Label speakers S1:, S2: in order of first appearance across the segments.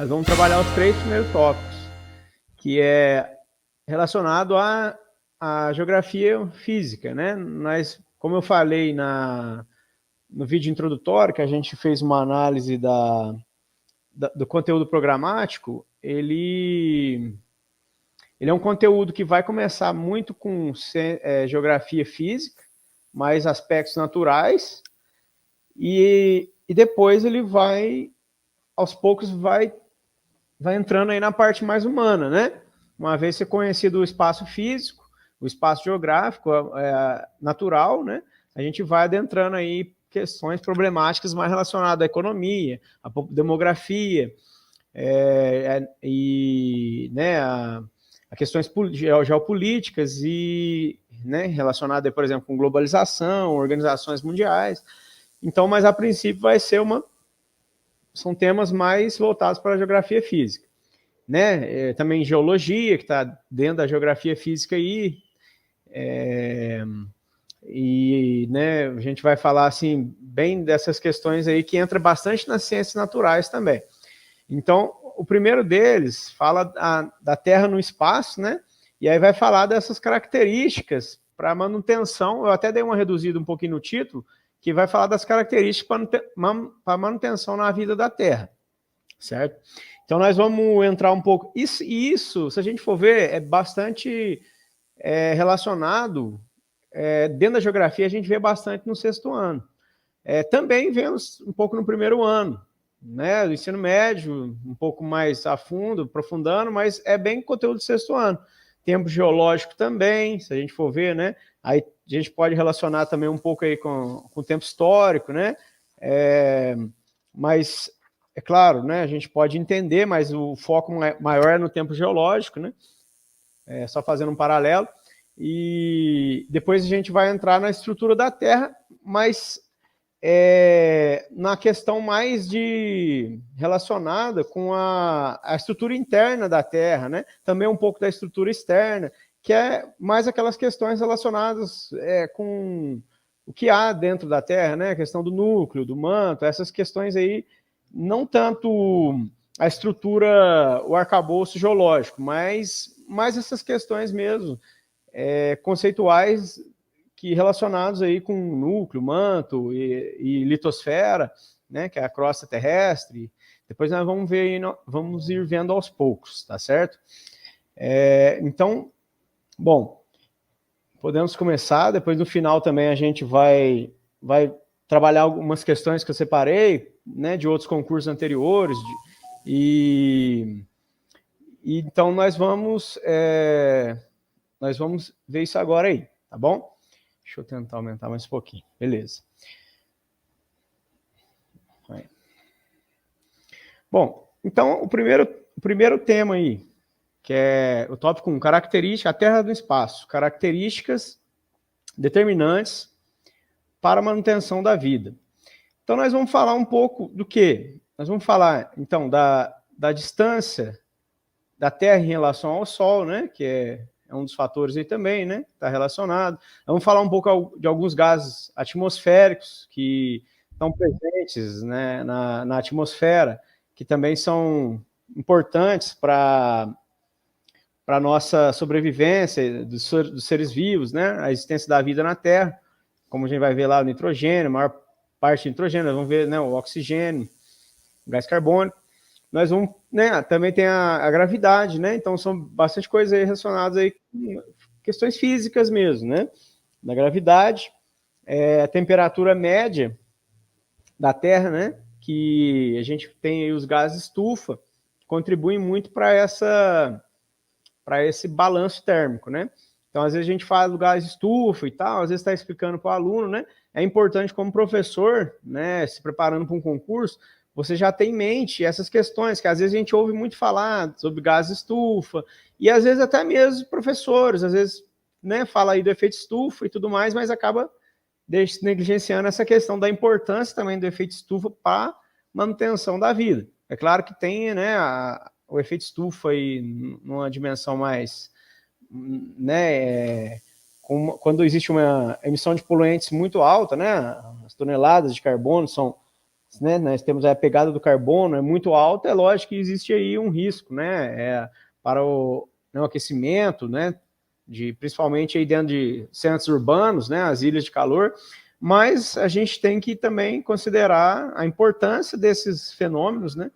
S1: Nós vamos trabalhar os 3 primeiros tópicos, que é relacionado à geografia física, né? Nós, como eu falei no vídeo introdutório, que a gente fez uma análise do conteúdo programático, ele é um conteúdo que vai começar muito com geografia física, mais aspectos naturais, e depois ele vai, aos poucos, vai entrando aí na parte mais humana, né? Uma vez você conhecido o espaço físico, o espaço geográfico, natural, né? A gente vai adentrando aí questões problemáticas mais relacionadas à economia, à demografia, e né, a questões geopolíticas e, né, relacionadas, por exemplo, com globalização, organizações mundiais. Então, mas a princípio são temas mais voltados para a geografia física, né? Também geologia, que está dentro da geografia física aí, e, né, a gente vai falar assim bem dessas questões aí que entra bastante nas ciências naturais também. Então, o primeiro deles fala da Terra no espaço, né? E aí vai falar dessas características para manutenção. Eu até dei uma reduzida um pouquinho no título, que vai falar das características para manutenção na vida da Terra, certo? Então, nós vamos entrar um pouco... Isso, se a gente for ver, é bastante relacionado... dentro da geografia, a gente vê bastante no 6º ano. Também vemos um pouco no 1º ano, né? Do ensino médio, um pouco mais a fundo, aprofundando, mas é bem conteúdo do 6º ano. Tempo geológico também, se a gente for ver, né? Aí a gente pode relacionar também um pouco aí com o tempo histórico, né? Mas, é claro, né? A gente pode entender, mas o foco maior é no tempo geológico, né? Só fazendo um paralelo. E depois a gente vai entrar na estrutura da Terra, mas na questão mais relacionada com a estrutura interna da Terra, né? Também um pouco da estrutura externa, que é mais aquelas questões relacionadas com o que há dentro da Terra, né? A questão do núcleo, do manto, essas questões aí, não tanto a estrutura, o arcabouço geológico, mas mais essas questões mesmo, conceituais, que relacionados aí com núcleo, manto e litosfera, né, que é a crosta terrestre. Depois nós vamos ver aí, vamos ir vendo aos poucos, tá certo? Então, bom, podemos começar. Depois no final também a gente vai trabalhar algumas questões que eu separei, né, de outros concursos anteriores, e então nós vamos ver isso agora aí, tá bom? Deixa eu tentar aumentar mais um pouquinho. Beleza. Aí. Bom, então o primeiro tema aí, que é o tópico 1, características, a Terra do espaço, características determinantes para a manutenção da vida. Então nós vamos falar um pouco do quê? Nós vamos falar, então, da distância da Terra em relação ao Sol, né, que é um dos fatores aí também, né, está relacionado. Vamos falar um pouco de alguns gases atmosféricos que estão presentes, né, na atmosfera, que também são importantes para a nossa sobrevivência dos seres vivos, né, a existência da vida na Terra, como a gente vai ver lá o nitrogênio, a maior parte do nitrogênio, nós vamos ver, né, o oxigênio, o gás carbônico. Nós vamos, né, também tem a gravidade, né, então são bastante coisas aí relacionadas aí com questões físicas mesmo, né, da gravidade, a temperatura média da Terra, né, que a gente tem aí os gases estufa, que contribuem muito para esse balanço térmico, né. Então, às vezes a gente fala do gás estufa e tal, às vezes está explicando para o aluno, né, é importante como professor, né, se preparando para um concurso, você já tem em mente essas questões, que às vezes a gente ouve muito falar sobre gás estufa, e às vezes até mesmo professores, às vezes, né, fala aí do efeito estufa e tudo mais, mas acaba negligenciando essa questão da importância também do efeito estufa para manutenção da vida. É claro que tem, né, o efeito estufa aí numa dimensão mais, né, quando existe uma emissão de poluentes muito alta, né, as toneladas de carbono são né, nós temos a pegada do carbono é muito alta, é lógico que existe aí um risco, né, para o aquecimento, né, principalmente aí dentro de centros urbanos, né, as ilhas de calor, mas a gente tem que também considerar a importância desses fenômenos, né,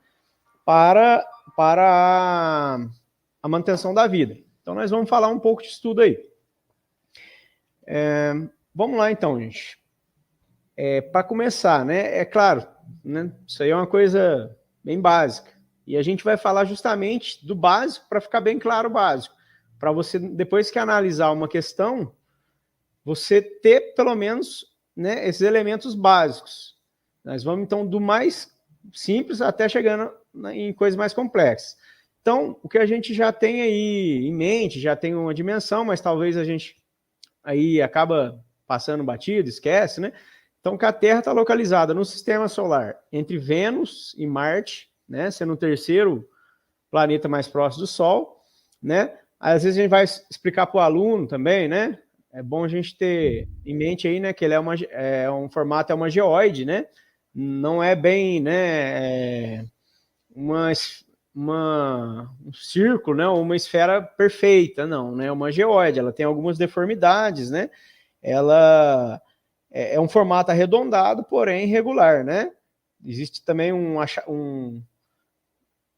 S1: para a manutenção da vida. Então nós vamos falar um pouco disso tudo aí. Vamos lá então, gente. Para começar, né, é claro, né, isso aí é uma coisa bem básica. E a gente vai falar justamente do básico para ficar bem claro o básico. Para você, depois que analisar uma questão, você ter pelo menos, né, esses elementos básicos. Nós vamos então do mais simples até chegando em coisas mais complexas. Então, o que a gente já tem aí em mente, já tem uma dimensão, mas talvez a gente aí acaba passando batido, esquece, né? Então, que a Terra está localizada no sistema solar entre Vênus e Marte, né, sendo o terceiro planeta mais próximo do Sol, né? Às vezes a gente vai explicar para o aluno também, né? É bom a gente ter em mente aí, né, que ele é um formato, é uma geóide, né? Não é bem, né, um círculo, né, ou uma esfera perfeita, não, né? É uma geóide, ela tem algumas deformidades, né? Ela é um formato arredondado, porém irregular, né? Existe também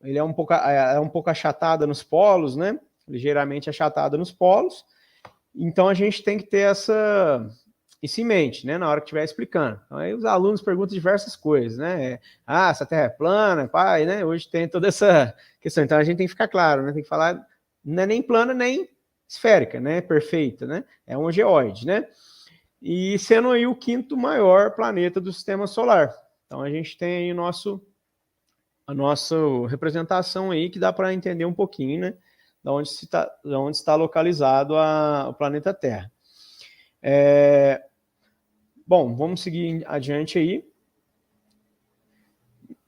S1: ele é um pouco achatado nos polos, né? Ligeiramente achatado nos polos. Então a gente tem que ter isso em mente, né? Na hora que estiver explicando. Então, aí os alunos perguntam diversas coisas, né? Essa Terra é plana, pai, né? Hoje tem toda essa questão. Então a gente tem que ficar claro, né? Tem que falar, não é nem plana nem esférica, né? Perfeita, né? É um geóide, né? E sendo aí o quinto maior planeta do sistema solar. Então a gente tem aí a nossa representação aí que dá para entender um pouquinho, né, da onde está localizado o planeta Terra. Bom, vamos seguir adiante aí.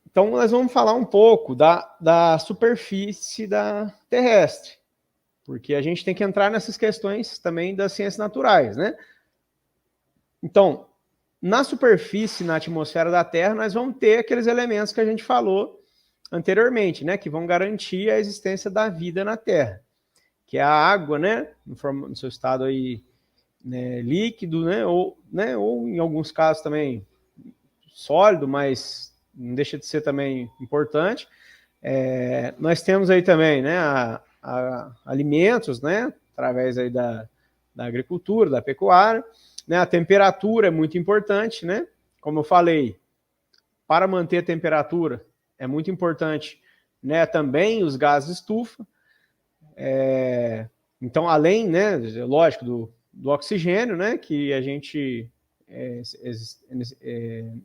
S1: Então nós vamos falar um pouco da superfície terrestre, porque a gente tem que entrar nessas questões também das ciências naturais, né? Então, na superfície, na atmosfera da Terra, nós vamos ter aqueles elementos que a gente falou anteriormente, né, que vão garantir a existência da vida na Terra, que é a água, né, no seu estado aí, né, líquido, né, ou em alguns casos também sólido, mas não deixa de ser também importante. Nós temos aí também, né, alimentos, né, através aí da agricultura, da pecuária, né, a temperatura é muito importante, né, como eu falei, para manter a temperatura é muito importante, né, também os gases estufa. Então, além, né, lógico, do oxigênio, né, que a gente é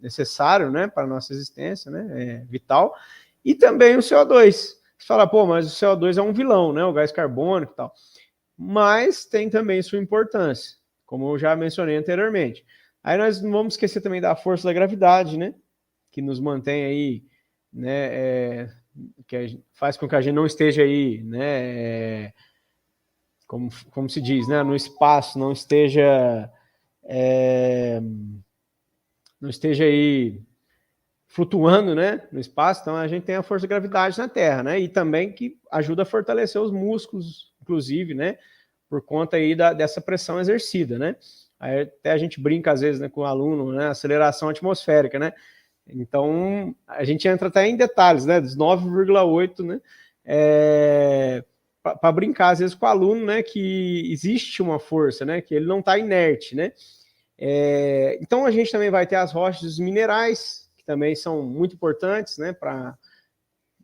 S1: necessário, né, para a nossa existência, né, é vital, e também o CO2. Você fala, pô, mas o CO2 é um vilão, né, o gás carbônico e tal. Mas tem também sua importância, como eu já mencionei anteriormente. Aí nós não vamos esquecer também da força da gravidade, né, que nos mantém aí, né, que faz com que a gente não esteja aí, né, como se diz, né, no espaço, não esteja aí flutuando, né, no espaço. Então a gente tem a força da gravidade na Terra, né, e também que ajuda a fortalecer os músculos, inclusive, né, por conta aí dessa pressão exercida, né. Aí até a gente brinca às vezes, né, com o aluno, né, aceleração atmosférica, né. Então a gente entra até em detalhes, né, dos 9,8, né, para brincar às vezes com o aluno, né, que existe uma força, né, que ele não está inerte, né. Então a gente também vai ter as rochas e os minerais, que também são muito importantes, né,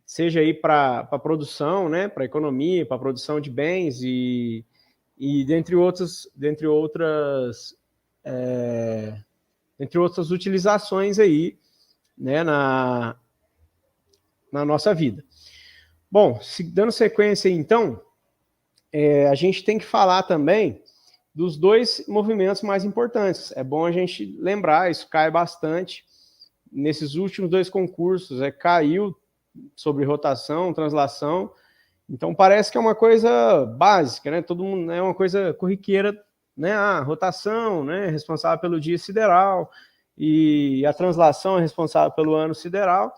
S1: seja aí para a produção, né, para a economia, para a produção de bens e dentre outras utilizações aí, né, na nossa vida. Bom, dando sequência aí, então, a gente tem que falar também dos dois movimentos mais importantes. É bom a gente lembrar, isso cai bastante. Nesses últimos dois concursos, caiu sobre rotação, translação. Então parece que é uma coisa básica, né? Todo mundo, é uma coisa corriqueira, né? A rotação, né? Responsável pelo dia sideral e a translação é responsável pelo ano sideral.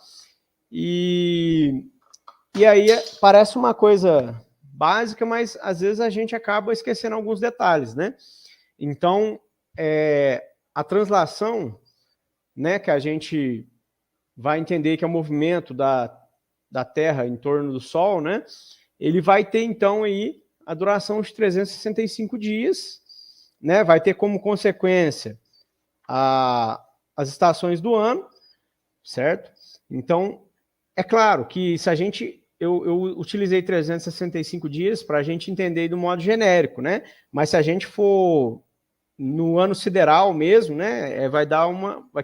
S1: E aí parece uma coisa básica, mas às vezes a gente acaba esquecendo alguns detalhes, né? Então, a translação, né, que a gente vai entender que é o movimento da Terra em torno do Sol, né? Ele vai ter, então, aí a duração de 365 dias, né? Vai ter como consequência as estações do ano, certo? Então, é claro que se a gente... Eu utilizei 365 dias para a gente entender do modo genérico, né? Mas se a gente for no ano sideral mesmo, né? Vai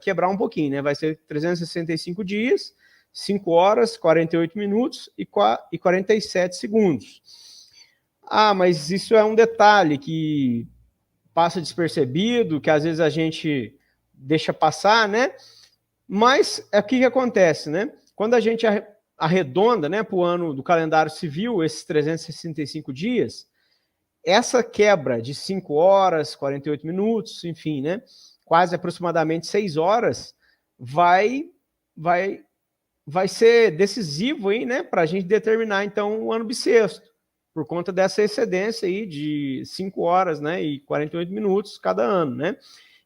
S1: quebrar um pouquinho, né? Vai ser 365 dias, 5 horas, 48 minutos e 47 segundos. Ah, mas isso é um detalhe que passa despercebido, que às vezes a gente deixa passar, né? Mas o que acontece, né? Quando a gente arredonda, né, para o ano do calendário civil, esses 365 dias, essa quebra de 5 horas, 48 minutos, enfim, né, quase aproximadamente 6 horas, vai ser decisivo aí, né, para a gente determinar, então, o ano bissexto, por conta dessa excedência aí de 5 horas, né, e 48 minutos cada ano, né.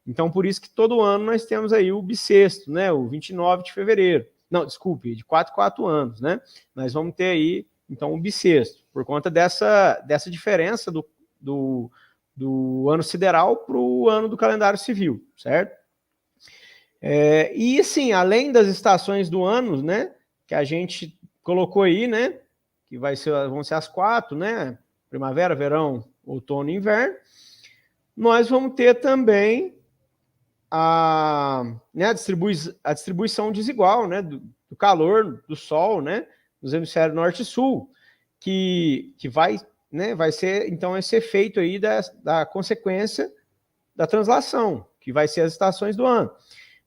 S1: Então, por isso que todo ano nós temos aí o bissexto, né, o 29 de fevereiro. Não, desculpe, de 4 em 4 anos, né? Nós vamos ter aí, então, o bissexto, por conta dessa diferença do ano sideral para o ano do calendário civil, certo? E, assim, além das estações do ano, né, que a gente colocou aí, né, que vão ser as 4, né, primavera, verão, outono e inverno, nós vamos ter também a distribuição desigual, né, do calor do Sol, né, nos hemisférios norte e sul, que vai, né, vai ser, então, esse efeito aí da consequência da translação, que vai ser as estações do ano.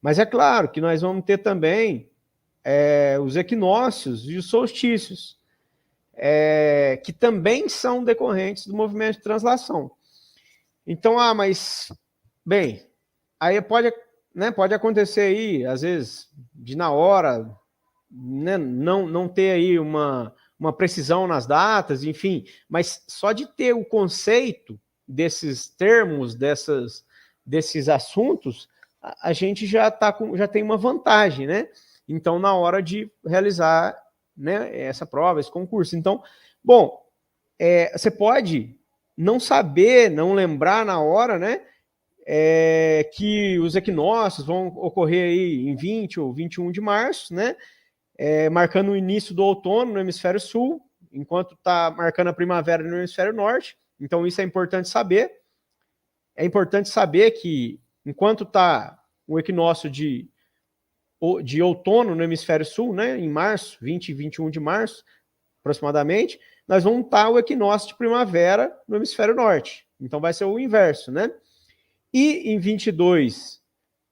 S1: Mas é claro que nós vamos ter também os equinócios e os solstícios, que também são decorrentes do movimento de translação. Então, mas, bem, aí pode acontecer aí, às vezes, de na hora, né, não ter aí uma precisão nas datas, enfim, mas só de ter o conceito desses termos, desses assuntos, a gente já tem uma vantagem, né? Então, na hora de realizar, né, essa prova, esse concurso. Então, bom, você pode não saber, não lembrar na hora, né, que os equinócios vão ocorrer aí em 20 ou 21 de março, né, marcando o início do outono no hemisfério sul, enquanto está marcando a primavera no hemisfério norte. Então, isso é importante saber. É importante saber que, enquanto está o equinócio de outono no hemisfério sul, né, em março, 20 e 21 de março, aproximadamente, nós vamos estar o equinócio de primavera no hemisfério norte. Então, vai ser o inverso, né? E em 22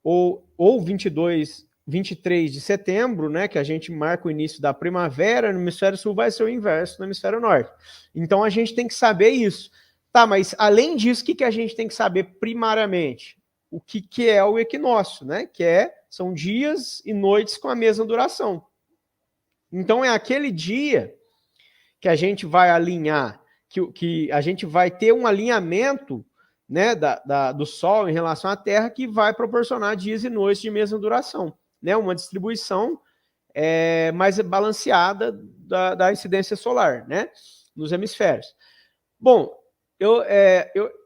S1: ou 23 de setembro, né, que a gente marca o início da primavera, no hemisfério sul vai ser o inverso no hemisfério norte. Então a gente tem que saber isso. Tá, mas além disso, o que a gente tem que saber primariamente? O que é o equinócio, né? São dias e noites com a mesma duração. Então é aquele dia que a gente vai alinhar, que a gente vai ter um alinhamento, né, do Sol em relação à Terra, que vai proporcionar dias e noites de mesma duração, né, uma distribuição mais balanceada da incidência solar, né, nos hemisférios. Bom,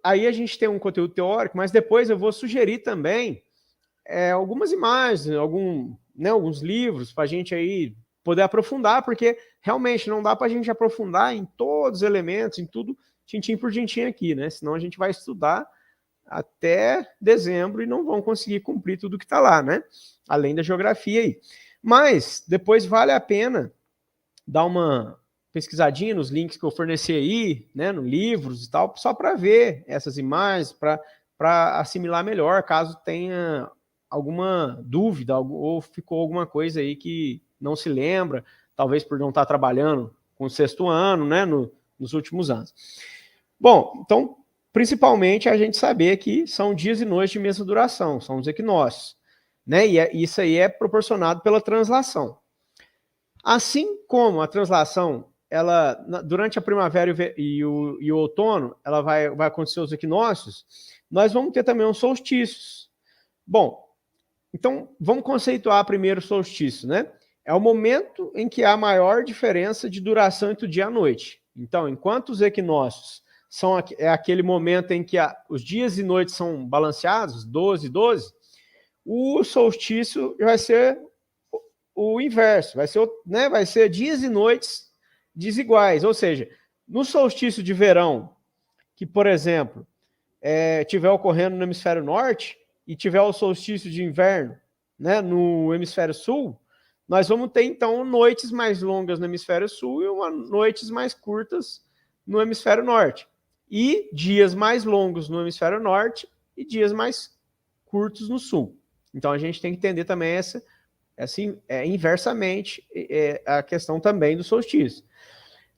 S1: aí a gente tem um conteúdo teórico, mas depois eu vou sugerir também algumas imagens, alguns livros para a gente aí poder aprofundar, porque realmente não dá para a gente aprofundar em todos os elementos, em tudo, tintim por tintim aqui, né? Senão a gente vai estudar até dezembro e não vão conseguir cumprir tudo que está lá, né? Além da geografia aí. Mas depois vale a pena dar uma pesquisadinha nos links que eu forneci aí, né? No livros e tal, só para ver essas imagens, para assimilar melhor, caso tenha alguma dúvida ou ficou alguma coisa aí que não se lembra, talvez por não estar trabalhando com o sexto ano, né, nos últimos anos. Bom, então, principalmente a gente saber que são dias e noites de mesma duração, são os equinócios, né? E isso aí é proporcionado pela translação. Assim como a translação, ela, durante a primavera e o outono, ela vai acontecer os equinócios, nós vamos ter também os solstícios. Bom, então vamos conceituar primeiro o solstício, né? É o momento em que há maior diferença de duração entre o dia e a noite. Então, enquanto os equinócios é aquele momento em que os dias e noites são balanceados, 12 e 12, o solstício vai ser o inverso, vai ser dias e noites desiguais. Ou seja, no solstício de verão, que, por exemplo, tiver ocorrendo no hemisfério norte e tiver o solstício de inverno, né, no hemisfério sul, nós vamos ter, então, noites mais longas no hemisfério sul e noites mais curtas no hemisfério norte. E dias mais longos no hemisfério norte e dias mais curtos no sul. Então, a gente tem que entender também inversamente a questão também do solstício.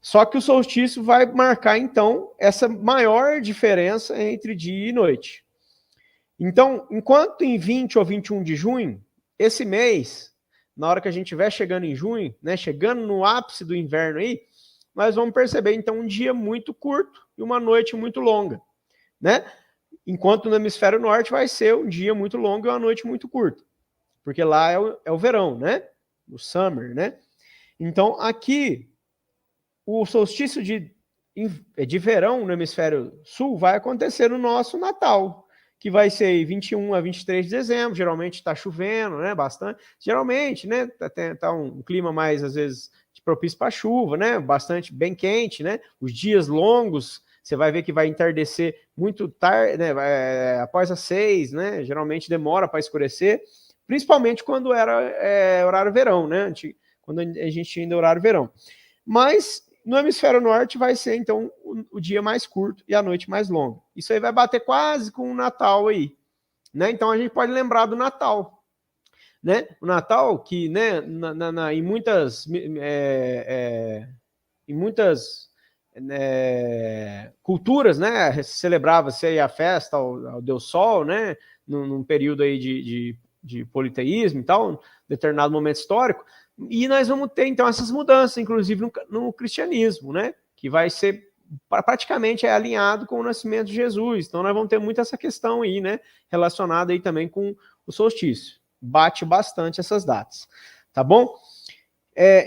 S1: Só que o solstício vai marcar, então, essa maior diferença entre dia e noite. Então, enquanto em 20 ou 21 de junho, esse mês, na hora que a gente estiver chegando em junho, né, chegando no ápice do inverno aí, nós vamos perceber, então, um dia muito curto e uma noite muito longa, né? Enquanto no hemisfério norte vai ser um dia muito longo e uma noite muito curta, porque lá é o verão, né? O summer, né? Então, aqui, o solstício de verão no hemisfério sul vai acontecer no nosso Natal, que vai ser 21 a 23 de dezembro, geralmente está chovendo, né, bastante, geralmente, né, tá um clima mais, às vezes, propício para chuva, né, bastante, bem quente, né, os dias longos, você vai ver que vai entardecer muito tarde, né, após as 6, né, geralmente demora para escurecer, principalmente quando era horário verão, né, quando a gente ainda horário verão. Mas no hemisfério norte vai ser, então, o dia mais curto e a noite mais longa. Isso aí vai bater quase com o Natal aí, né? Então, a gente pode lembrar do Natal, né? O Natal que, né, em muitas culturas, né, celebrava-se a festa ao Deus Sol, né, num período aí de politeísmo e tal, determinado momento histórico, e nós vamos ter, então, essas mudanças, inclusive no cristianismo, né? Que vai ser praticamente alinhado com o nascimento de Jesus. Então, nós vamos ter muito essa questão aí, né? Relacionada aí também com o solstício. Bate bastante essas datas. Tá bom?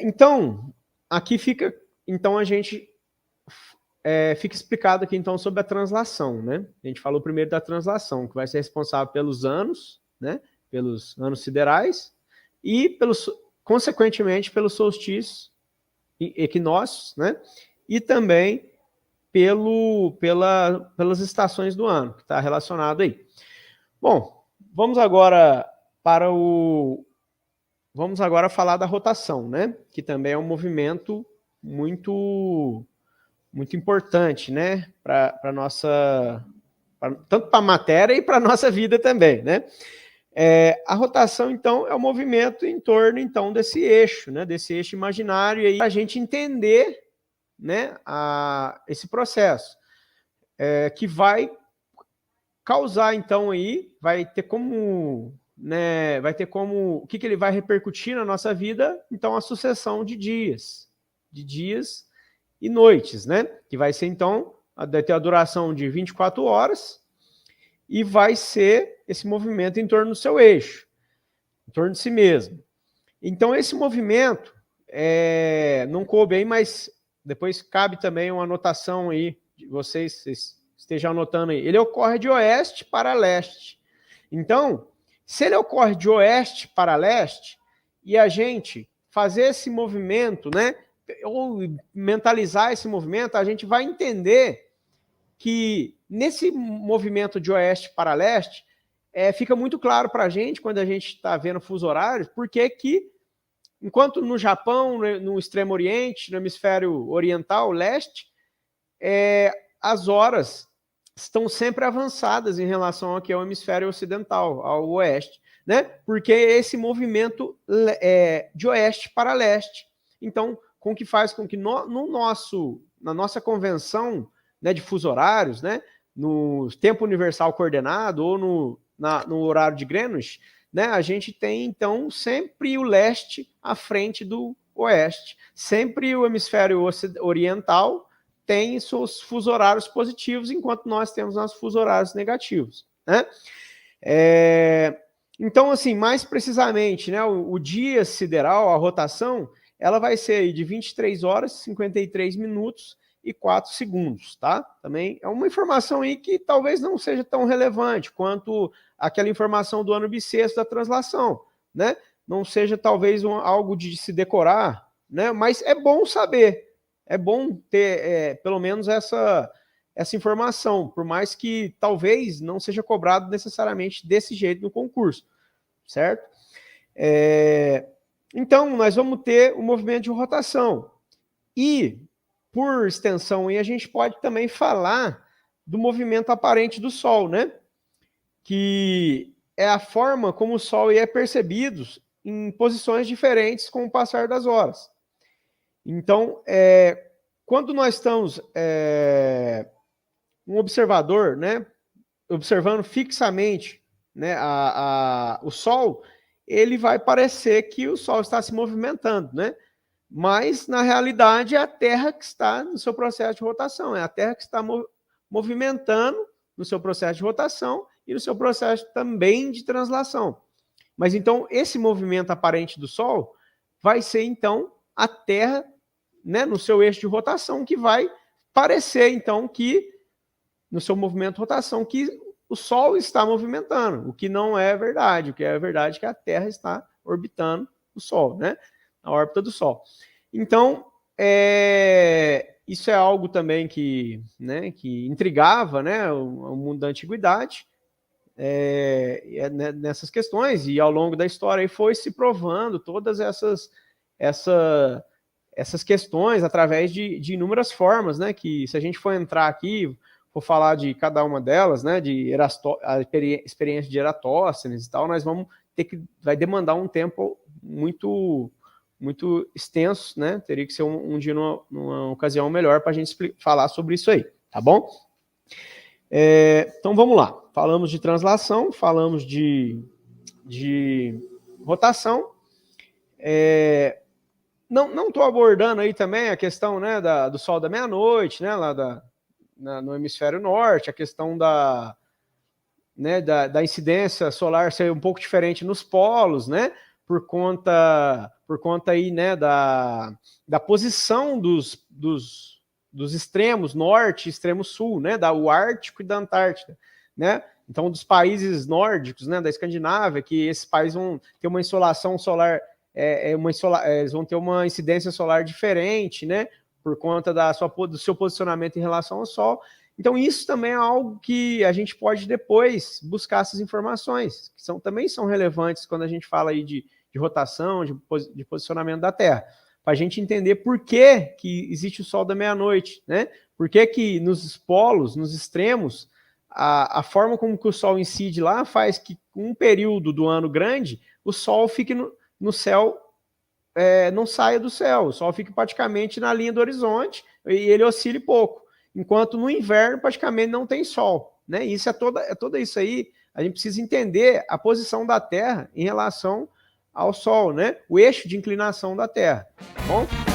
S1: Então, aqui fica... Então, a gente... fica explicado aqui, então, sobre a translação, né? A gente falou primeiro da translação, que vai ser responsável pelos anos, né? Pelos anos siderais e consequentemente, pelos solstícios, equinócios, né? E também pelas estações do ano, que está relacionado aí. Bom, vamos agora falar da rotação, né? Que também é um movimento muito importante, né? Tanto para a matéria e para a nossa vida também, né? A rotação, então, é o movimento em torno, então, desse eixo, né, desse eixo imaginário, e aí para a gente entender, né, esse processo, que vai causar, então, aí, vai ter como, o que ele vai repercutir na nossa vida, então, a sucessão de dias e noites, né, que vai ser, então, vai ter a duração de 24 horas, e vai ser esse movimento em torno do seu eixo, em torno de si mesmo. Então, esse movimento não coube aí, mas depois cabe também uma anotação aí, de vocês estejam anotando aí. Ele ocorre de oeste para leste. Então, se ele ocorre de oeste para leste, e a gente fazer esse movimento, né, ou mentalizar esse movimento, a gente vai entender que nesse movimento de oeste para leste, fica muito claro para a gente, quando a gente está vendo fuso horários, porque que, enquanto no Japão, no extremo oriente, no hemisfério oriental, leste, as horas estão sempre avançadas em relação ao que é o hemisfério ocidental, ao oeste, né? Porque esse movimento de oeste para leste. Então, com que faz com que na nossa convenção, né, de fuso horários, né, no tempo universal coordenado ou no horário de Greenwich, né, a gente tem, então, sempre o leste à frente do oeste. Sempre o hemisfério oriental tem seus fuso horários positivos, enquanto nós temos nossos fuso horários negativos, né? Então, assim, mais precisamente, né, o dia sideral, a rotação, ela vai ser aí de 23 horas, 53 minutos e 4 segundos, tá? Também é uma informação aí que talvez não seja tão relevante quanto aquela informação do ano bissexto da translação, né? Não seja talvez algo de se decorar, né? Mas é bom saber, é bom ter pelo menos essa informação, por mais que talvez não seja cobrado necessariamente desse jeito no concurso, certo? Então, nós vamos ter o movimento de rotação. E, por extensão, a gente pode também falar do movimento aparente do Sol, né? Que é a forma como o Sol é percebido em posições diferentes com o passar das horas. Então, quando nós estamos um observador, né, observando fixamente, né, o Sol, ele vai parecer que o Sol está se movimentando, né? Mas, na realidade, é a Terra que está no seu processo de rotação, é a Terra que está movimentando no seu processo de rotação e no seu processo também de translação. Mas, então, esse movimento aparente do Sol vai ser, então, a Terra, né, no seu eixo de rotação, que vai parecer, então, que, no seu movimento de rotação, que o Sol está movimentando, o que não é verdade. O que é verdade é que a Terra está orbitando o Sol, né? Na órbita do Sol. Então, isso é algo também que intrigava, né, o mundo da antiguidade, nessas questões, e ao longo da história aí foi se provando todas essas questões através de inúmeras formas, né, que se a gente for entrar aqui, for falar de cada uma delas, né, a experiência de Eratóstenes e tal, nós vamos vai demandar um tempo muito extenso, né? Teria que ser um dia numa ocasião melhor para a gente falar sobre isso aí, tá bom? Então vamos lá. Falamos de translação, falamos de rotação. Não estou abordando aí também a questão, né, do Sol da meia-noite, né, lá no hemisfério norte, a questão da incidência solar ser um pouco diferente nos polos, né? Por conta aí, né, da posição dos extremos norte e extremo sul, né, o Ártico e da Antártida, né? Então, dos países nórdicos, né, da Escandinávia, que esses países vão ter uma insolação solar, eles vão ter uma incidência solar diferente, né, por conta do seu posicionamento em relação ao Sol. Então, isso também é algo que a gente pode depois buscar essas informações, que também são relevantes quando a gente fala aí de rotação, de posicionamento da Terra, para a gente entender por que existe o Sol da meia-noite, né? Por que nos polos, nos extremos, a forma como que o Sol incide lá faz que um período do ano grande, o Sol fique no céu, não saia do céu, o Sol fique praticamente na linha do horizonte e ele oscile pouco. Enquanto no inverno praticamente não tem sol, né? Isso toda isso aí, a gente precisa entender a posição da Terra em relação ao Sol, né? O eixo de inclinação da Terra, tá bom?